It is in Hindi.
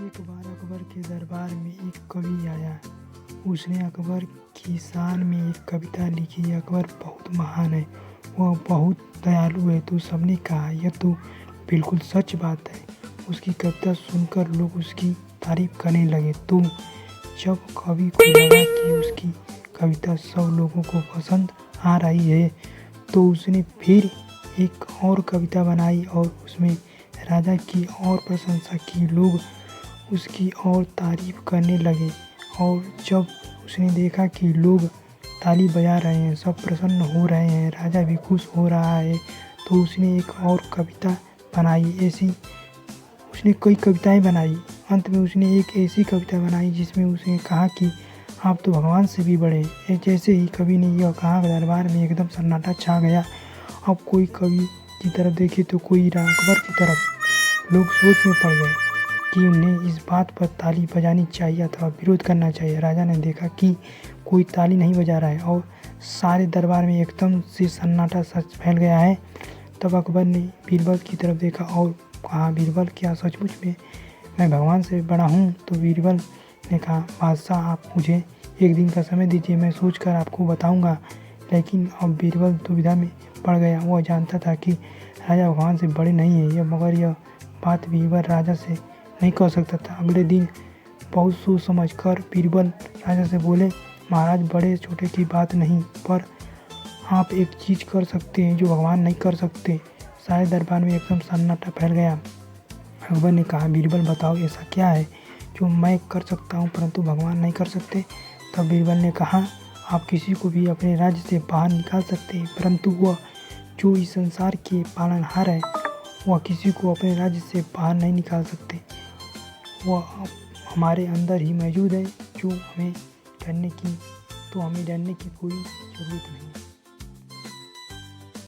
एक बार अकबर के दरबार में एक कवि आया। उसने अकबर की शान में एक कविता लिखी। अकबर बहुत महान है, वह बहुत दयालु है। तो सबने कहा यह तो बिल्कुल सच बात है। उसकी कविता सुनकर लोग उसकी तारीफ करने लगे। तो जब कवि को लगा कि उसकी कविता सब लोगों को पसंद आ रही है, तो उसने फिर एक और कविता बनाई और उसमें राजा की और प्रशंसा की। लोग उसकी और तारीफ करने लगे और जब उसने देखा कि लोग ताली बजा रहे हैं, सब प्रसन्न हो रहे हैं, राजा भी खुश हो रहा है, तो उसने एक और कविता बनाई। ऐसी उसने कई कविताएं बनाई। अंत में उसने एक ऐसी कविता बनाई जिसमें उसने कहा कि आप तो भगवान से भी बड़े हैं। जैसे ही कवि ने यह कहा, दरबार में एकदम सन्नाटा छा गया। अब कोई कवि की तरफ देखे तो कोई अकबर की तरफ। लोग सोच में पड़ गए कि उन्हें इस बात पर ताली बजानी चाहिए अथवा विरोध करना चाहिए। राजा ने देखा कि कोई ताली नहीं बजा रहा है और सारे दरबार में एकदम से सन्नाटा सच फैल गया है। तब अकबर ने बीरबल की तरफ देखा और कहा, बीरबल क्या सचमुच में मैं भगवान से बड़ा हूँ? तो बीरबल ने कहा, बादशाह आप मुझे एक दिन का समय दीजिए, मैं सोचकर आपको बताऊंगा। लेकिन अब बीरबल दुविधा में पड़ गया। वह जानता था कि राजा भगवान से बड़े नहीं है, मगर यह बात बीरबल राजा से नहीं कह सकता था। अगले दिन बहुत सोच समझ कर बीरबल राजा से बोले, महाराज बड़े छोटे की बात नहीं, पर आप एक चीज़ कर सकते हैं जो भगवान नहीं कर सकते। सारे दरबार में एकदम सन्नाटा फैल गया। अकबर ने कहा, बीरबल बताओ ऐसा क्या है जो मैं कर सकता हूँ परंतु भगवान नहीं कर सकते? तब बीरबल ने कहा, आप किसी को भी अपने राज्य से बाहर निकाल सकते हैं, परंतु वह जो इस संसार के पालनहार है वह किसी को अपने राज्य से बाहर नहीं निकाल सकते। वह हमारे अंदर ही मौजूद है, जो हमें डरने की कोई ज़रूरत नहीं।